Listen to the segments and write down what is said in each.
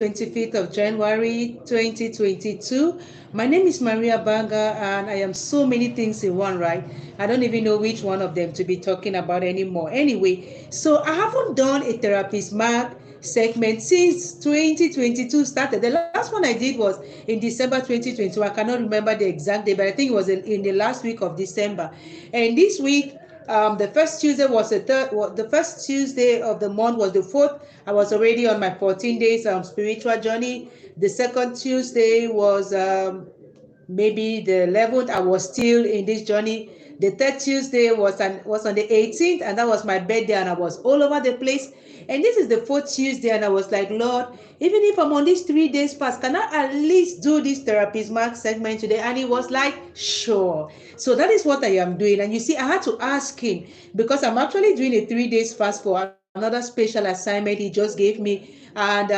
25th of January 2022. My name is Maria Abanga, and I am so many things in one, right? I don't even know which one of them to be talking about anymore. Anyway, so I haven't done a TherapistMAG segment since 2022 started. The last one I did was in December 2022. I cannot remember the exact day, but I think it was in the last week of December. And this week, the first Tuesday was the first Tuesday of the month was the 4th. I was already on my 14 days spiritual journey. The second Tuesday was maybe the 11th. I was still in this journey. The third Tuesday was on the 18th, and that was my birthday, and I was all over the place. And this is the fourth Tuesday, and I was like, Lord, even if I'm on these 3 days fast, can I at least do this TherapistMAG segment today? And he was like, sure. So that is what I am doing. And you see, I had to ask him because I'm actually doing a 3 days fast for another special assignment he just gave me. And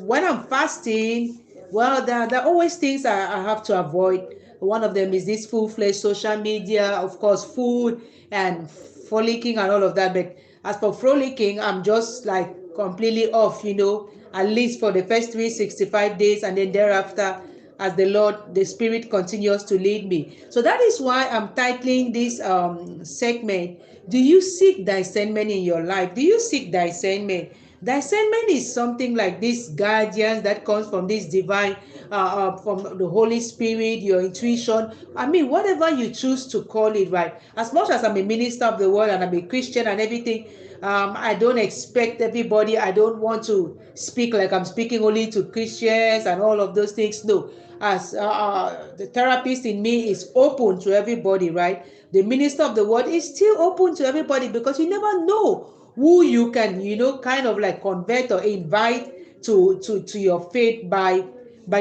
when I'm fasting, well, there are always things I have to avoid. One of them is this full-fledged social media, of course, food and frolicking and all of that. But as for frolicking, I'm just like completely off, at least for the first 365 days, and then thereafter, as the Lord, the Spirit continues to lead me. So that is why I'm titling this segment, Do You Seek Discernment in Your Life? Do you seek discernment? Discernment is something like this guidance that comes from this divine, from the Holy Spirit, your intuition. I mean, whatever you choose to call it, right? As much as I'm a minister of the word and I'm a Christian and everything, I don't expect everybody. I don't want to speak like I'm speaking only to Christians and all of those things. No, as the therapist in me is open to everybody, right? The minister of the word is still open to everybody because you never know who you can, kind of like convert or invite to your faith by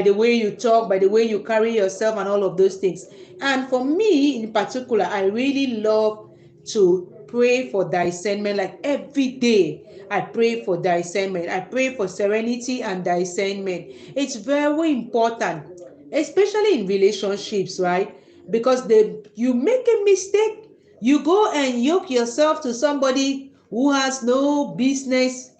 the way you talk, by the way you carry yourself and all of those things. And for me in particular, I really love to pray for discernment. Like every day I pray for discernment. I pray for serenity and discernment. It's very important, especially in relationships, right? Because you make a mistake, you go and yoke yourself to somebody who has no business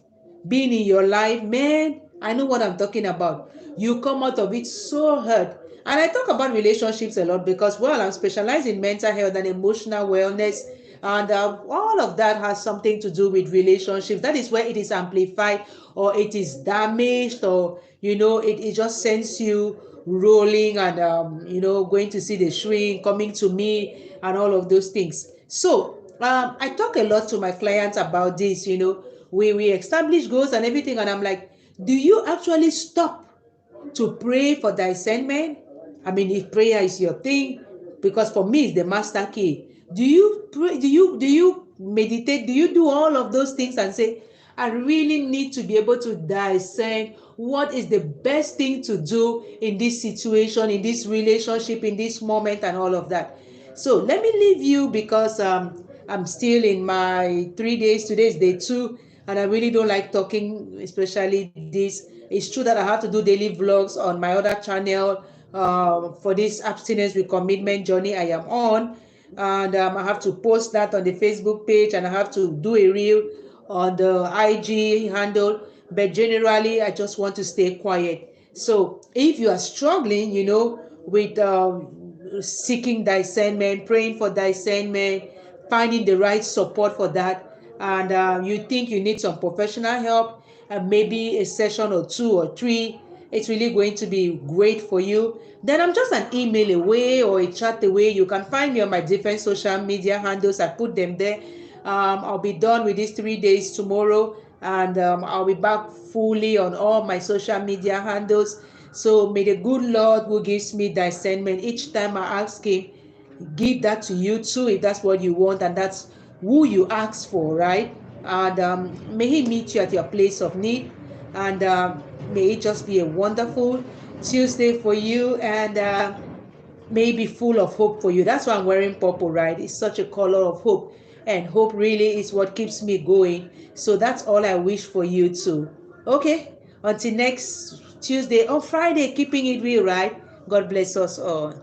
being in your life. Man, I know what I'm talking about. You come out of it so hurt. And I talk about relationships a lot because, well, I'm specialized in mental health and emotional wellness, and all of that has something to do with relationships. That is where it is amplified or it is damaged, or it just sends you rolling and going to see the shrink, coming to me and all of those things. So I talk a lot to my clients about this. We establish goals and everything, and I'm like, do you actually stop to pray for discernment? I mean, if prayer is your thing, because for me it's the master key. Do you pray? Do you meditate? Do you do all of those things and say, I really need to be able to discern what is the best thing to do in this situation, in this relationship, in this moment, and all of that. So let me leave you because I'm still in my 3 days. Today is day 2, and I really don't like talking, especially this. It's true that I have to do daily vlogs on my other channel for this abstinence with commitment journey I am on, and I have to post that on the Facebook page, and I have to do a reel on the IG handle. But generally, I just want to stay quiet. So if you are struggling, with seeking discernment, praying for discernment, finding the right support for that, and you think you need some professional help, and maybe a session or 2 or 3, it's really going to be great for you, then I'm just an email away or a chat away. You can find me on my different social media handles. I put them there. I'll be done with these 3 days tomorrow, and I'll be back fully on all my social media handles. So may the good Lord, who gives me discernment each time I ask him, give that to you too, if that's what you want and that's who you ask for, right? And may he meet you at your place of need, and may it just be a wonderful Tuesday for you, and may it be full of hope for you. That's why I'm wearing purple, right? It's such a color of hope, and hope really is what keeps me going. So that's all I wish for you too. Okay, until next Tuesday or Friday, keeping it real, right? God bless us all.